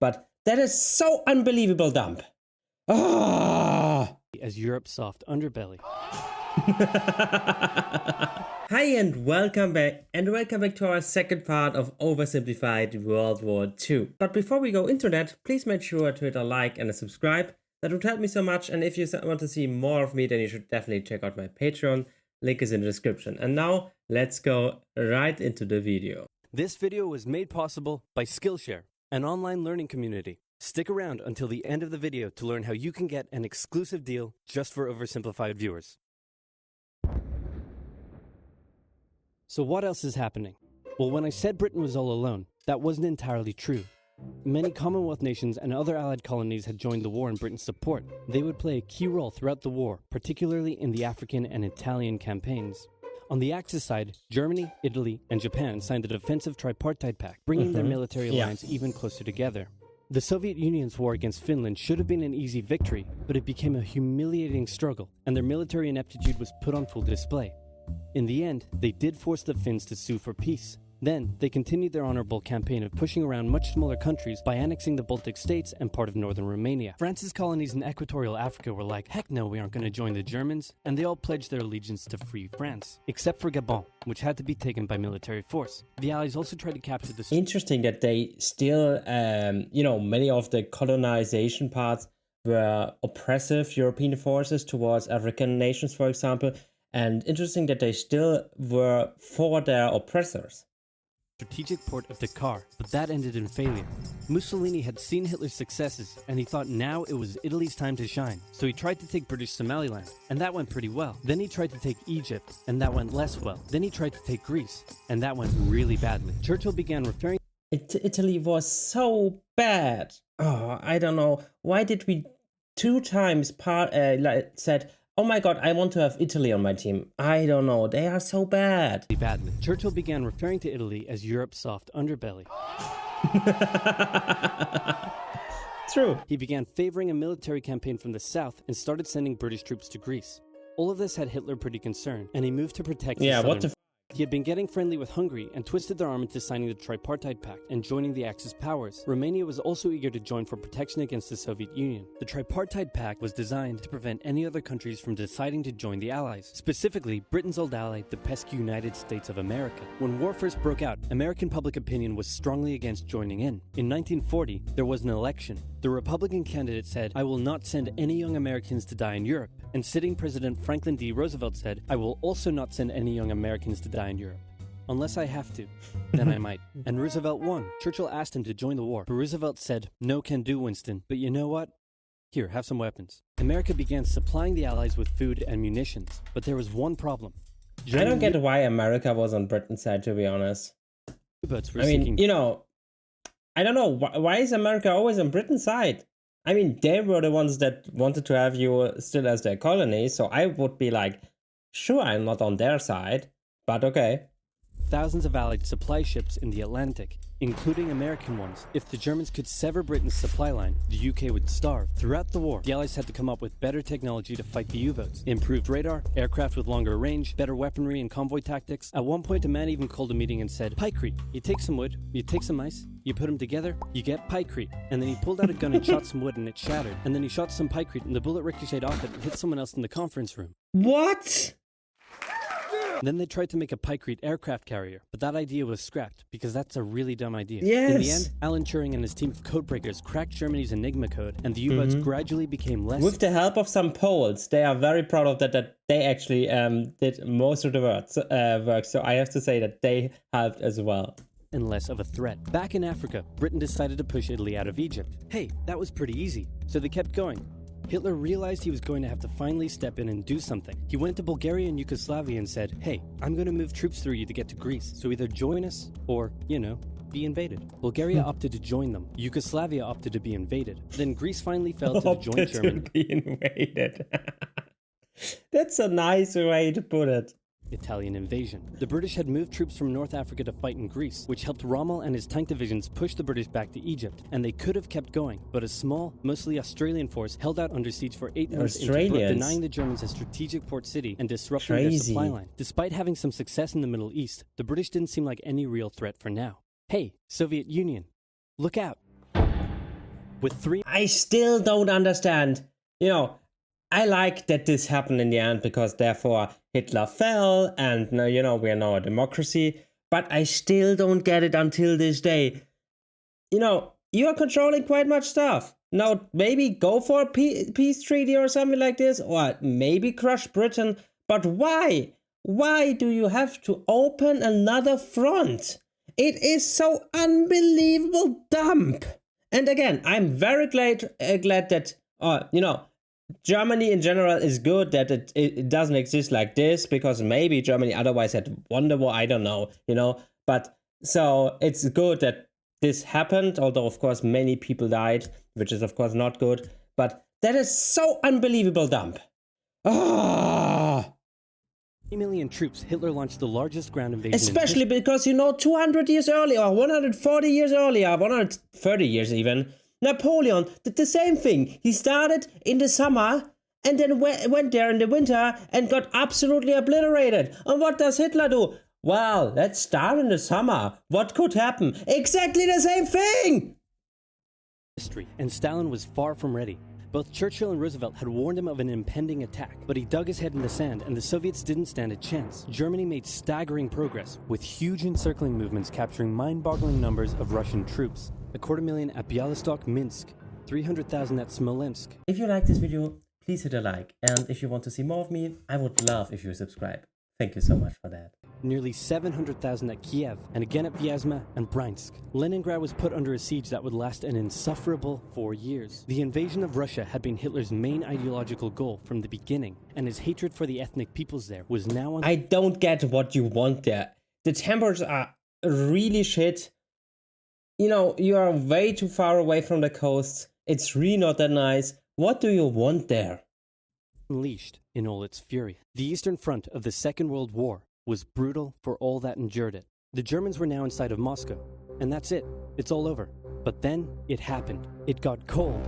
but that is so unbelievable dumb. Ah! As Europe's soft underbelly. Hi and welcome back to our second part of Oversimplified World War II. But before we go into that, please make sure to hit a like and a subscribe. That would help me so much, and if you want to see more of me, then you should definitely check out my Patreon. Link is in the description. And now, let's go right into the video. This video was made possible by Skillshare, an online learning community. Stick around until the end of the video to learn how you can get an exclusive deal just for Oversimplified viewers. So what else is happening? Well, when I said Britain was all alone, that wasn't entirely true. Many Commonwealth nations and other Allied colonies had joined the war in Britain's support. They would play a key role throughout the war, particularly in the African and Italian campaigns. On the Axis side, Germany, Italy, and Japan signed the defensive tripartite pact, bringing their military alliance even closer together. The Soviet Union's war against Finland should have been an easy victory, but it became a humiliating struggle, and their military ineptitude was put on full display. In the end, they did force the Finns to sue for peace. Then, they continued their honorable campaign of pushing around much smaller countries by annexing the Baltic states and part of northern Romania. France's colonies in equatorial Africa were like, heck no, we aren't going to join the Germans, and they all pledged their allegiance to free France, except for Gabon, which had to be taken by military force. The Allies also tried to capture the... Interesting that they still, many of the colonization parts were oppressive European forces towards African nations, for example, and interesting that they still were for their oppressors. Strategic port of Dakar, but that ended in failure. Mussolini had seen Hitler's successes, and he thought now it was Italy's time to shine. So he tried to take British Somaliland, and that went pretty well. Then he tried to take Egypt, and that went less well. Then he tried to take Greece, and that went really badly. Churchill began referring... Italy was so bad. Oh, I don't know. Why did we two times said, oh my god, I want to have Italy on my team. I don't know, they are so bad. Badly. Churchill began referring to Italy as Europe's soft underbelly. True. He began favoring a military campaign from the south and started sending British troops to Greece. All of this had Hitler pretty concerned, and he moved to protect his southern... He had been getting friendly with Hungary and twisted their arm into signing the tripartite pact and joining the Axis powers. Romania was also eager to join for protection against the Soviet Union. The tripartite pact was designed to prevent any other countries from deciding to join the Allies, specifically Britain's old ally, the pesky United States of America. When war first broke out, American public opinion was strongly against joining in. In 1940, there was an election. The Republican candidate said, I will not send any young Americans to die in Europe. And sitting President Franklin D. Roosevelt said, I will also not send any young Americans to die in Europe. Unless I have to, then I might. And Roosevelt won. Churchill asked him to join the war, but Roosevelt said, no can do, Winston. But you know what? Here, have some weapons. America began supplying the Allies with food and munitions, but there was one problem. I don't get why America was on Britain's side, to be honest. I mean, I don't know, why is America always on Britain's side? I mean, they were the ones that wanted to have you still as their colony, so I would be like, sure, I'm not on their side, but okay. Thousands of Allied supply ships in the Atlantic, including American ones. If the Germans could sever Britain's supply line, the UK would starve. Throughout the war, the Allies had to come up with better technology to fight the U-boats. Improved radar, aircraft with longer range, better weaponry and convoy tactics. At one point, a man even called a meeting and said, Pikecrete. You take some wood, you take some ice, you put them together, you get Pikecrete. And then he pulled out a gun and shot some wood and it shattered. And then he shot some Pikecrete and the bullet ricocheted off it and hit someone else in the conference room. What? Then they tried to make a Pikecrete aircraft carrier, but that idea was scrapped because that's a really dumb idea. Yes. In the end, Alan Turing and his team of codebreakers cracked Germany's Enigma code, and the U-boats gradually became less... With the help of some Poles, they are very proud of that they actually did most of the work, so I have to say that they helped as well. And less of a threat. Back in Africa, Britain decided to push Italy out of Egypt. Hey, that was pretty easy, so they kept going. Hitler realized he was going to have to finally step in and do something. He went to Bulgaria and Yugoslavia and said, hey, I'm going to move troops through you to get to Greece, so either join us or, be invaded. Bulgaria opted to join them. Yugoslavia opted to be invaded. Then Greece finally fell to the joint Germany. To be invaded. That's a nice way to put it. Italian invasion. The British had moved troops from North Africa to fight in Greece, which helped Rommel and his tank divisions push the British back to Egypt, and they could have kept going, but a small, mostly Australian force held out under siege for 8 months, denying the Germans a strategic port city and disrupting their supply line. Despite having some success in the Middle East, the British didn't seem like any real threat for now. Hey, Soviet Union, look out! With 3... I still don't understand. You know, I like that this happened in the end because therefore Hitler fell and, you know, we are now a democracy. But I still don't get it until this day. You know, you are controlling quite much stuff. Now, maybe go for a peace treaty or something like this, or maybe crush Britain. But why? Why do you have to open another front? It is so unbelievable dumb. And again, I'm very glad that, you know, Germany in general is good that it doesn't exist like this, because maybe Germany otherwise had won the war, I don't know, you know. But so it's good that this happened, although of course many people died, which is of course not good. But that is so unbelievable dumb. Ah. 3 million troops, Hitler launched the largest ground invasion. Especially because, you know, 200 years earlier, or 140 years earlier, 130 years even, Napoleon did the same thing. He started in the summer and then went there in the winter and got absolutely obliterated. And what does Hitler do? Well, let's start in the summer. What could happen? Exactly the same thing! History, and Stalin was far from ready. Both Churchill and Roosevelt had warned him of an impending attack, but he dug his head in the sand and the Soviets didn't stand a chance. Germany made staggering progress, with huge encircling movements capturing mind-boggling numbers of Russian troops. 250,000 at Bialystok, Minsk, 300,000 at Smolensk. If you like this video, please hit a like, and if you want to see more of me, I would love if you subscribe. Thank you so much for that. Nearly 700,000 at Kiev, and again at Vyazma and Bryansk. Leningrad was put under a siege that would last an insufferable 4 years. The invasion of Russia had been Hitler's main ideological goal from the beginning, and his hatred for the ethnic peoples there was now on... I don't get what you want there. The temperatures are really shit. You know, you are way too far away from the coast. It's really not that nice. What do you want there? Unleashed in all its fury. The Eastern Front of the Second World War was brutal for all that endured it. The Germans were now inside of Moscow, and that's it. It's all over. But then it happened. It got cold.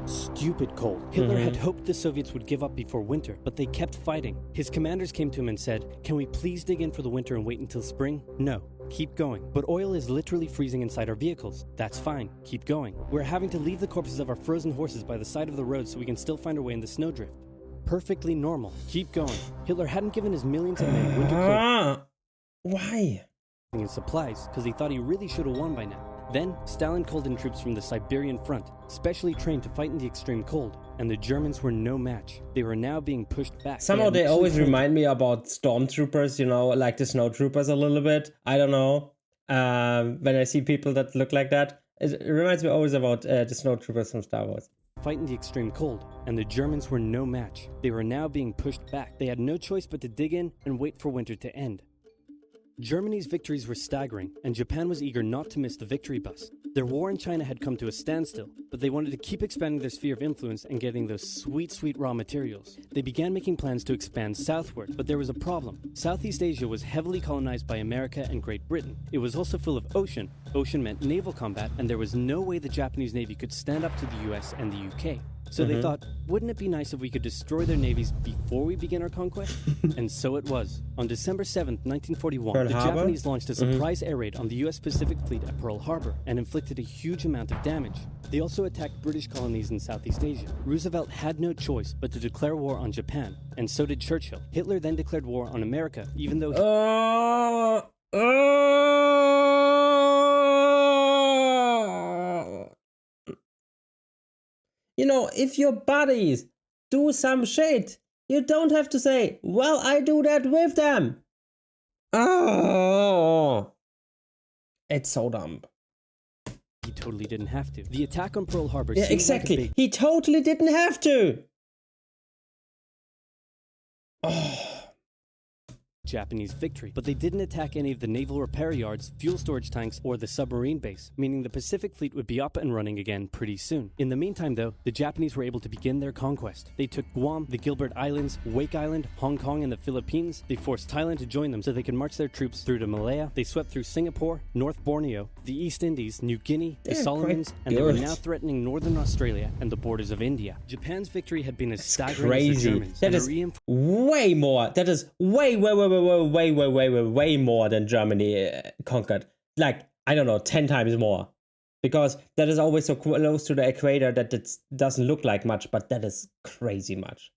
Stupid cold. Hitler had hoped the Soviets would give up before winter, but they kept fighting. His commanders came to him and said, "Can we please dig in for the winter and wait until spring?" "No. Keep going." "But oil is literally freezing inside our vehicles." "That's fine. Keep going." "We're having to leave the corpses of our frozen horses by the side of the road so we can still find our way in the snowdrift." "Perfectly normal. Keep going." Hitler hadn't given his millions of men winter clothing. Why? And supplies, because he thought he really should have won by now. Then, Stalin called in troops from the Siberian front, specially trained to fight in the extreme cold, and the Germans were no match. They were now being pushed back. Somehow they always remind me about stormtroopers, you know, like the snowtroopers a little bit. I don't know. When I see people that look like that, it reminds me always about the snowtroopers from Star Wars. Fight in the extreme cold, and the Germans were no match. They were now being pushed back. They had no choice but to dig in and wait for winter to end. Germany's victories were staggering, and Japan was eager not to miss the victory bus. Their war in China had come to a standstill, but they wanted to keep expanding their sphere of influence and getting those sweet, sweet raw materials. They began making plans to expand southward, but there was a problem. Southeast Asia was heavily colonized by America and Great Britain. It was also full of ocean. Ocean meant naval combat, and there was no way the Japanese Navy could stand up to the US and the UK. So they thought, wouldn't it be nice if we could destroy their navies before we begin our conquest? And so it was. On December 7th, 1941, the Japanese launched a surprise air raid on the US Pacific Fleet at Pearl Harbor and inflicted a huge amount of damage. They also attacked British colonies in Southeast Asia. Roosevelt had no choice but to declare war on Japan, and so did Churchill. Hitler then declared war on America, even though You know, if your buddies do some shit, you don't have to say, well, I do that with them. Oh, it's so dumb. He totally didn't have to. The attack on Pearl Harbor... Yeah, exactly. He totally didn't have to. Oh. Japanese victory, but they didn't attack any of the naval repair yards, fuel storage tanks, or the submarine base, meaning the Pacific Fleet would be up and running again pretty soon. In the meantime, though, the Japanese were able to begin their conquest. They took Guam, the Gilbert Islands, Wake Island, Hong Kong, and the Philippines. They forced Thailand to join them so they could march their troops through to Malaya. They swept through Singapore, North Borneo, the East Indies, New Guinea, the Solomons, and they were now threatening northern Australia and the borders of India. Japan's victory had been as staggering as the Germans. That is way more. That is way more than Germany conquered. Like, I don't know, 10 times more. because that is always so close to the equator that it doesn't look like much, but that is crazy much.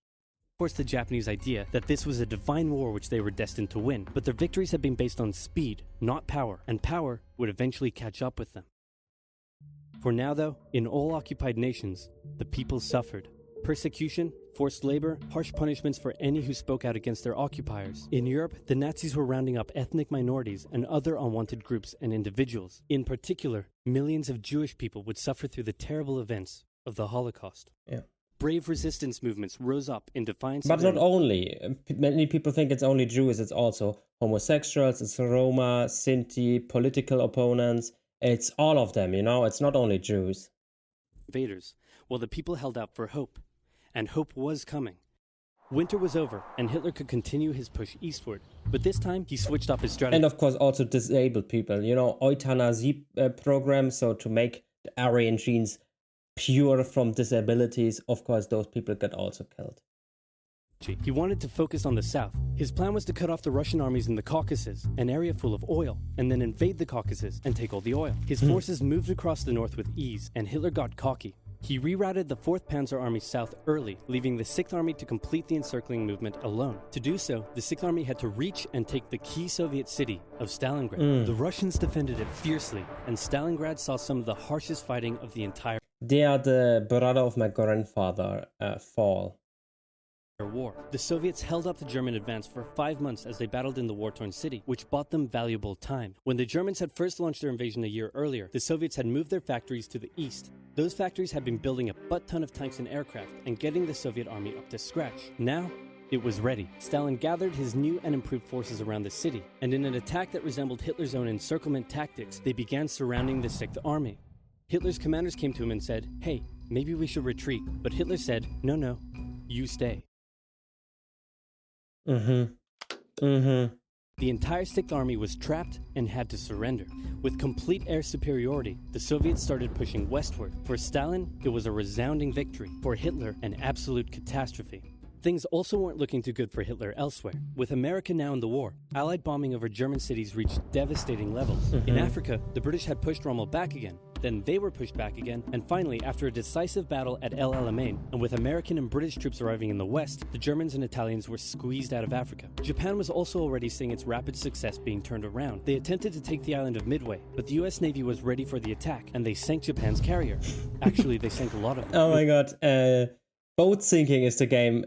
Forced the Japanese idea that this was a divine war which they were destined to win, but their victories had been based on speed, not power, and power would eventually catch up with them. For now, though, in all occupied nations, the people suffered. Persecution, forced labor, harsh punishments for any who spoke out against their occupiers. In Europe, the Nazis were rounding up ethnic minorities and other unwanted groups and individuals. In particular, millions of Jewish people would suffer through the terrible events of the Holocaust. Yeah. Brave resistance movements rose up in defiance But not only. Many people think it's only Jews, it's also homosexuals, it's Roma, Sinti, political opponents. It's all of them, it's not only Jews. Invaders, while the people held out for hope. And hope was coming. Winter was over, and Hitler could continue his push eastward. But this time, he switched up his strategy. And of course, also disabled people. Euthanasie program, so to make the Aryan genes pure from disabilities, of course, those people get also killed. He wanted to focus on the south. His plan was to cut off the Russian armies in the Caucasus, an area full of oil, and then invade the Caucasus and take all the oil. His forces moved across the north with ease, and Hitler got cocky. He rerouted the 4th Panzer Army south early, leaving the 6th Army to complete the encircling movement alone. To do so, the 6th Army had to reach and take the key Soviet city of Stalingrad. The Russians defended it fiercely, and Stalingrad saw some of the harshest fighting of the entire They are the brother of my grandfather fall. war. The Soviets held up the German advance for 5 months as they battled in the war-torn city, which bought them valuable time. When the Germans had first launched their invasion a year earlier, the Soviets had moved their factories to the east. Those factories had been building a butt-ton of tanks and aircraft and getting the Soviet army up to scratch. Now, it was ready. Stalin gathered his new and improved forces around the city, and in an attack that resembled Hitler's own encirclement tactics, they began surrounding the 6th Army. Hitler's commanders came to him and said, "Hey, maybe we should retreat." But Hitler said, "No, you stay." The entire 6th Army was trapped and had to surrender. With complete air superiority, the Soviets started pushing westward. For Stalin, it was a resounding victory. For Hitler, an absolute catastrophe. Things also weren't looking too good for Hitler elsewhere. With America now in the war, Allied bombing over German cities reached devastating levels. In Africa, the British had pushed Rommel back again. Then they were pushed back again, and finally, after a decisive battle at El Alamein, and with American and British troops arriving in the west, the Germans and Italians were squeezed out of Africa. Japan was also already seeing its rapid success being turned around. They attempted to take the island of Midway, but the US Navy was ready for the attack, and they sank Japan's carrier. Actually, they sank a lot of them. Oh my god, boat sinking is the game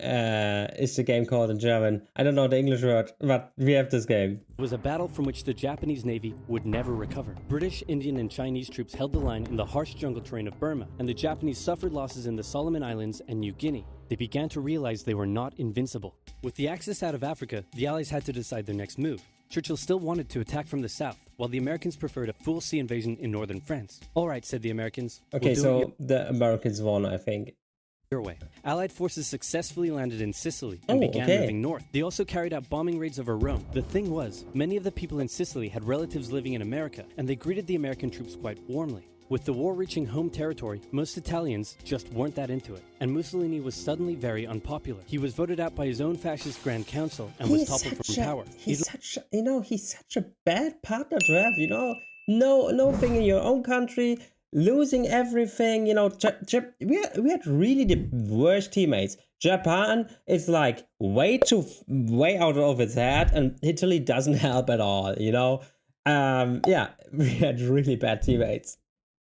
called in German. I don't know the English word, but we have this game. It was a battle from which the Japanese Navy would never recover. British, Indian, and Chinese troops held the line in the harsh jungle terrain of Burma, and the Japanese suffered losses in the Solomon Islands and New Guinea. They began to realize they were not invincible. With the Axis out of Africa, the Allies had to decide their next move. Churchill still wanted to attack from the south, while the Americans preferred a full sea invasion in northern France. "All right," said the Americans. Okay, so the Americans won, I think. Your way. Allied forces successfully landed in Sicily and began moving north. They also carried out bombing raids over Rome. The thing was, many of the people in Sicily had relatives living in America, and they greeted the American troops quite warmly. With the war reaching home territory, most Italians just weren't that into it, and Mussolini was suddenly very unpopular. He was voted out by his own fascist Grand Council and was toppled from power. He's such a bad partner to have, no thing in your own country, losing everything, we had really the worst teammates. Japan is like way out of its head, and Italy doesn't help at all, we had really bad teammates.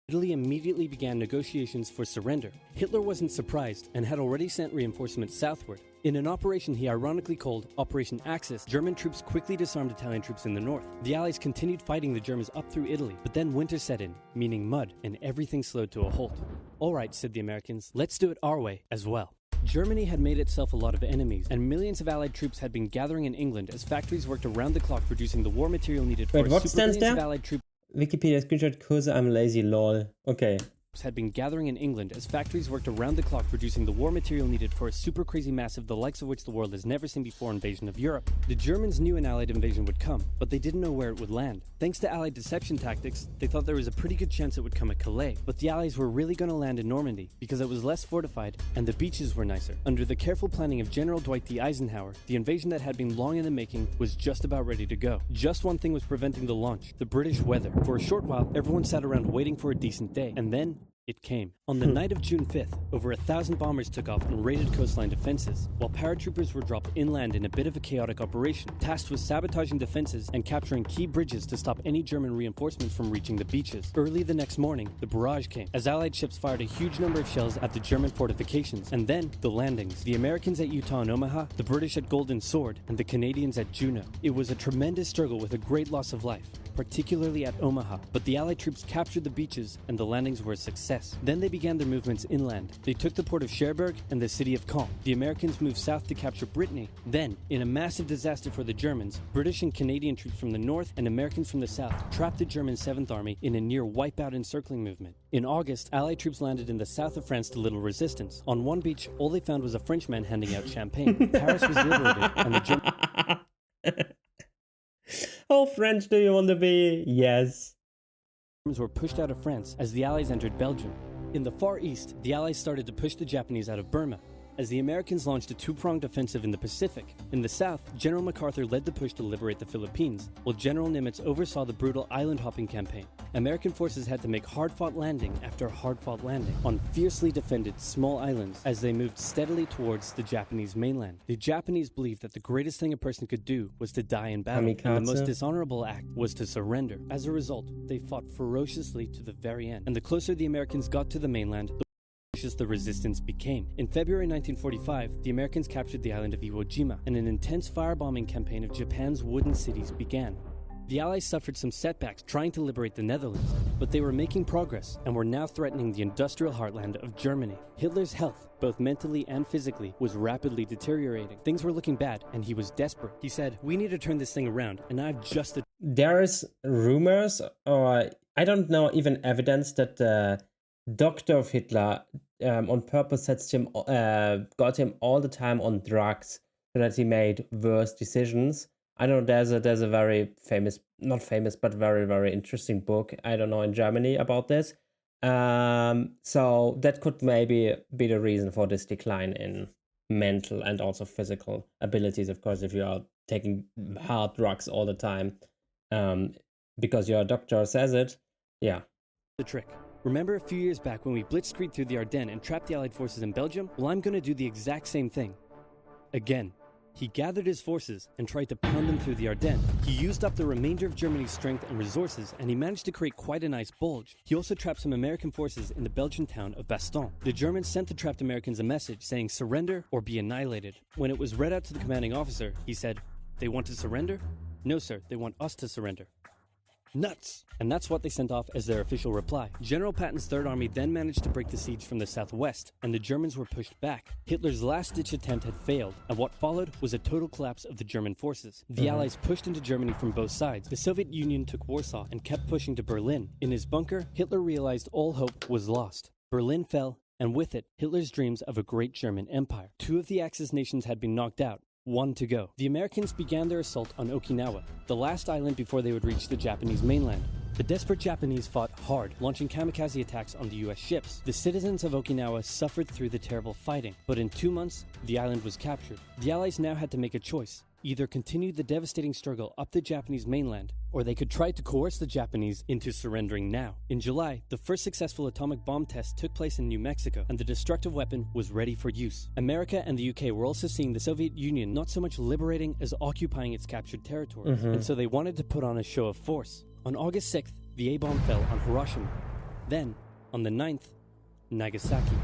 Italy immediately began negotiations for surrender. Hitler wasn't surprised and had already sent reinforcements southward. In an operation he ironically called Operation Axis, German troops quickly disarmed Italian troops in the north. The Allies continued fighting the Germans up through Italy, but then winter set in, meaning mud, and everything slowed to a halt. "All right," said the Americans, "let's do it our way as well." Germany had made itself a lot of enemies, and millions of Allied troops had been gathering in England as factories worked around the clock producing the war material needed for what stands there? Allied troops. Wikipedia screenshot, cause I'm lazy, lol. Okay. had been gathering in England as factories worked around the clock producing the war material needed for a super crazy massive, the likes of which the world has never seen before, invasion of Europe. The Germans knew an Allied invasion would come, but they didn't know where it would land. Thanks to Allied deception tactics, they thought there was a pretty good chance it would come at Calais, but the Allies were really going to land in Normandy because it was less fortified and the beaches were nicer. Under the careful planning of General Dwight D. Eisenhower, the invasion that had been long in the making was just about ready to go. Just one thing was preventing the launch: the British weather. For a short while, everyone sat around waiting for a decent day, and then it came. On the night of June 5th, over 1,000 bombers took off and raided coastline defenses, while paratroopers were dropped inland in a bit of a chaotic operation, tasked with sabotaging defenses and capturing key bridges to stop any German reinforcements from reaching the beaches. Early the next morning, the barrage came, as Allied ships fired a huge number of shells at the German fortifications, and then the landings. The Americans at Utah and Omaha, the British at Golden Sword, and the Canadians at Juneau. It was a tremendous struggle with a great loss of life, particularly at Omaha, but the Allied troops captured the beaches and the landings were a success. Then they began their movements inland. They took the port of Cherbourg and the city of Caen. The Americans moved south to capture Brittany. Then, in a massive disaster for the Germans, British and Canadian troops from the north and Americans from the south trapped the German 7th Army in a near wipeout encircling movement. In August, Allied troops landed in the south of France to little resistance. On one beach, all they found was a Frenchman handing out champagne. Paris was liberated and the Germans... How French do you want to be? Yes. Were pushed out of France as the Allies entered Belgium. In the Far East, the Allies started to push the Japanese out of Burma, as the Americans launched a two-pronged offensive in the Pacific. In the south, General MacArthur led the push to liberate the Philippines, while General Nimitz oversaw the brutal island-hopping campaign. American forces had to make hard-fought landing after hard-fought landing on fiercely defended small islands as they moved steadily towards the Japanese mainland. The Japanese believed that the greatest thing a person could do was to die in battle, and the most dishonorable act was to surrender. As a result, they fought ferociously to the very end, and the closer the Americans got to the mainland, the resistance became. In February 1945, the Americans captured the island of Iwo Jima, and an intense firebombing campaign of Japan's wooden cities began. The Allies suffered some setbacks trying to liberate the Netherlands, but they were making progress and were now threatening the industrial heartland of Germany. Hitler's health, both mentally and physically, was rapidly deteriorating. Things were looking bad, and he was desperate. He said, "We need to turn this thing around, and I've just..." There's rumors, or I don't know, even evidence that the doctor of Hitler on purpose got him all the time on drugs so that he made worse decisions. I don't know, there's a very famous, not famous, but very, very interesting book, I don't know, in Germany about this. So that could maybe be the reason for this decline in mental and also physical abilities, of course, if you are taking hard drugs all the time, because your doctor says it. Yeah. The trick. Remember a few years back when we blitzkrieged through the Ardennes and trapped the Allied forces in Belgium? Well, I'm going to do the exact same thing. Again. He gathered his forces and tried to pound them through the Ardennes. He used up the remainder of Germany's strength and resources, and he managed to create quite a nice bulge. He also trapped some American forces in the Belgian town of Bastogne. The Germans sent the trapped Americans a message saying surrender or be annihilated. When it was read out to the commanding officer, he said, "They want to surrender? No, sir, they want us to surrender." Nuts! And that's what they sent off as their official reply. General Patton's Third Army then managed to break the siege from the southwest, and the Germans were pushed back. Hitler's last-ditch attempt had failed, and what followed was a total collapse of the German forces. The Allies pushed into Germany from both sides. The Soviet Union took Warsaw and kept pushing to Berlin. In his bunker, Hitler realized all hope was lost. Berlin fell, and with it, Hitler's dreams of a great German empire. Two of the Axis nations had been knocked out. One to go. The Americans began their assault on Okinawa, the last island before they would reach the Japanese mainland. The desperate Japanese fought hard, launching kamikaze attacks on the US ships. The citizens of Okinawa suffered through the terrible fighting, but in 2 months, the island was captured. The Allies now had to make a choice. Either continue the devastating struggle up the Japanese mainland, or they could try to coerce the Japanese into surrendering now. In July, the first successful atomic bomb test took place in New Mexico, and the destructive weapon was ready for use. America and the UK were also seeing the Soviet Union not so much liberating as occupying its captured territories, and so they wanted to put on a show of force. On August 6th, the A-bomb fell on Hiroshima. Then, on the 9th, Nagasaki.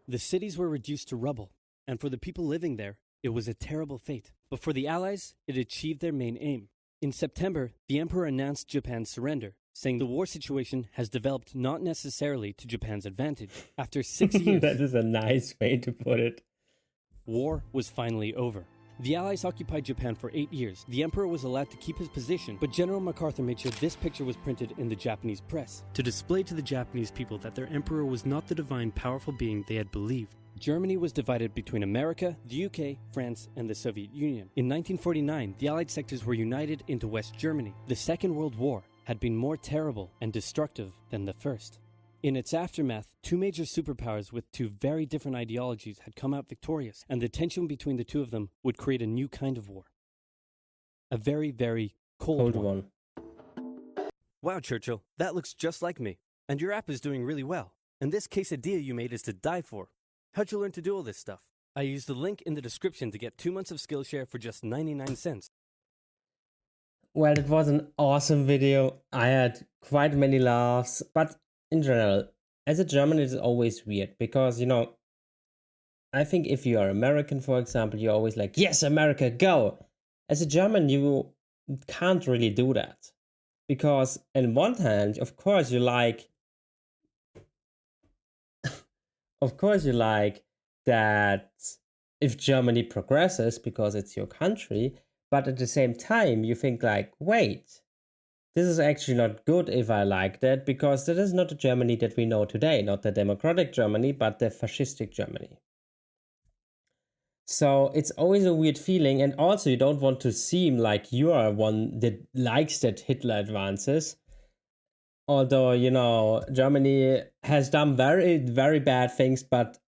The cities were reduced to rubble. And for the people living there, it was a terrible fate. But for the Allies, it achieved their main aim. In September, the Emperor announced Japan's surrender, saying the war situation has developed not necessarily to Japan's advantage. After 6 years... That is a nice way to put it. War was finally over. The Allies occupied Japan for 8 years. The Emperor was allowed to keep his position, but General MacArthur made sure this picture was printed in the Japanese press to display to the Japanese people that their Emperor was not the divine, powerful being they had believed. Germany was divided between America, the UK, France, and the Soviet Union. In 1949, the Allied sectors were united into West Germany. The Second World War had been more terrible and destructive than the first. In its aftermath, two major superpowers with two very different ideologies had come out victorious, and the tension between the two of them would create a new kind of war. A very, very cold one. Wow, Churchill, that looks just like me. And your app is doing really well. And this quesadilla you made is to die for. How'd you learn to do all this stuff? I used the link in the description to get 2 months of Skillshare for just 99 cents. Well, it was an awesome video. I had quite many laughs, but in general, as a German, it's always weird because, you know, I think if you are American, for example, you're always like, yes, America, go. As a German, you can't really do that because on one hand, of course, you like that if Germany progresses because it's your country, but at the same time, you think like, wait, this is actually not good if I like that, because that is not the Germany that we know today, not the democratic Germany, but the fascistic Germany. So it's always a weird feeling, and also you don't want to seem like you are one that likes that Hitler advances. Although, you know, Germany has done very, very bad things, but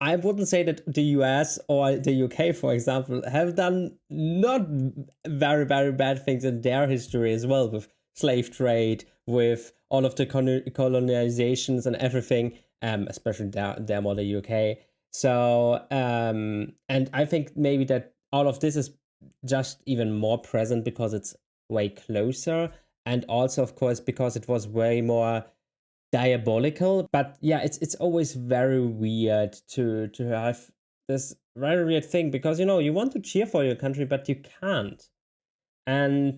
I wouldn't say that the US or the UK, for example, have done not very, very bad things in their history as well, with slave trade, with all of the colonizations and everything, especially them or the UK. So, and I think maybe that all of this is just even more present because it's way closer. And also, of course, because it was way more diabolical. But yeah, it's always very weird to have this very weird thing, because, you know, you want to cheer for your country, but you can't. And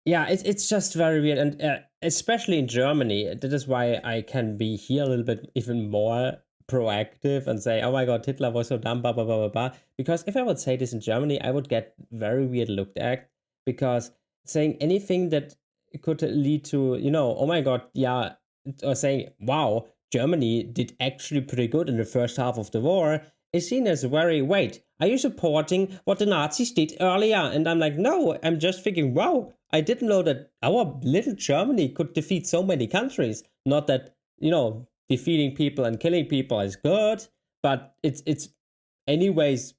yeah, it's just very weird. And especially in Germany, that is why I can be here a little bit even more proactive and say, oh my god, Hitler was so dumb, blah, blah, blah, blah, blah. Because if I would say this in Germany, I would get very weird looked at, because saying anything that could lead to, you know, oh my god, yeah, or saying, wow, Germany did actually pretty good in the first half of the war, is seen as very, wait, are you supporting what the Nazis did earlier? And I'm like, no, I'm just thinking, wow, I didn't know that our little Germany could defeat so many countries. Not that, you know, defeating people and killing people is good, but it's anyways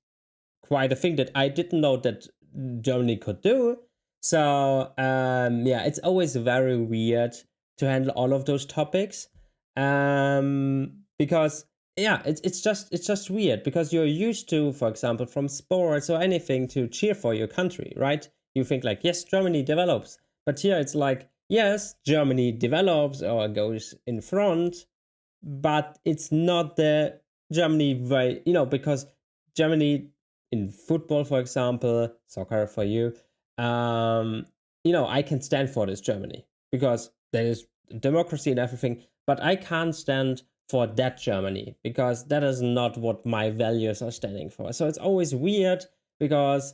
quite a thing that I didn't know that Germany could do. So yeah, it's always very weird to handle all of those topics, because yeah, it's just weird, because you're used to, for example, from sports or anything, to cheer for your country, right? You think like, yes, Germany develops, but here it's like, yes, Germany develops or goes in front, but it's not the Germany way, you know, because Germany in football, for example, soccer for you, you know, I can stand for this Germany because there is democracy and everything, but I can't stand for that Germany because that is not what my values are standing for. So it's always weird because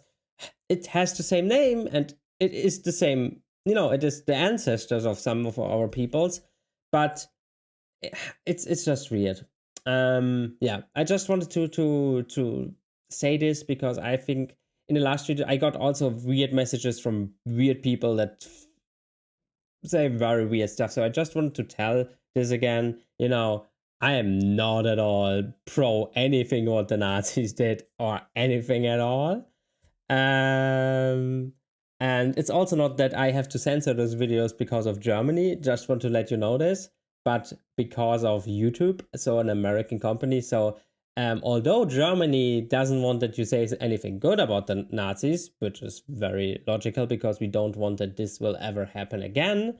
it has the same name and it is the same, you know, it is the ancestors of some of our peoples, but it's just weird. Yeah, I just wanted to say this because I think in the last video I got also weird messages from weird people that say very weird stuff. So I just wanted to tell this again. You know, I am not at all pro anything what the Nazis did or anything at all. And it's also not that I have to censor those videos because of Germany. Just want to let you know this, but because of YouTube, so an American company. So although Germany doesn't want that you say anything good about the Nazis, which is very logical because we don't want that this will ever happen again,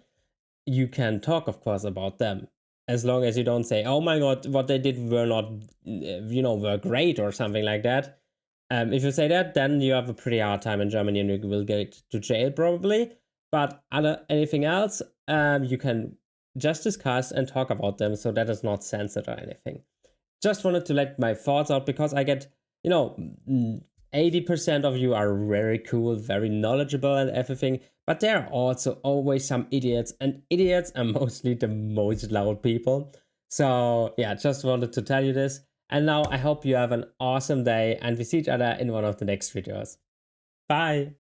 you can talk, of course, about them. As long as you don't say, oh my god, what they did were not, you know, were great or something like that. If you say that, then you have a pretty hard time in Germany and you will get to jail probably. But anything else, you can just discuss and talk about them, so that is not censored or anything. Just wanted to let my thoughts out because I get, you know, 80% of you are very cool, very knowledgeable and everything, but there are also always some idiots, and idiots are mostly the most loud people. So yeah, just wanted to tell you this. And now I hope you have an awesome day, and we see each other in one of the next videos. Bye!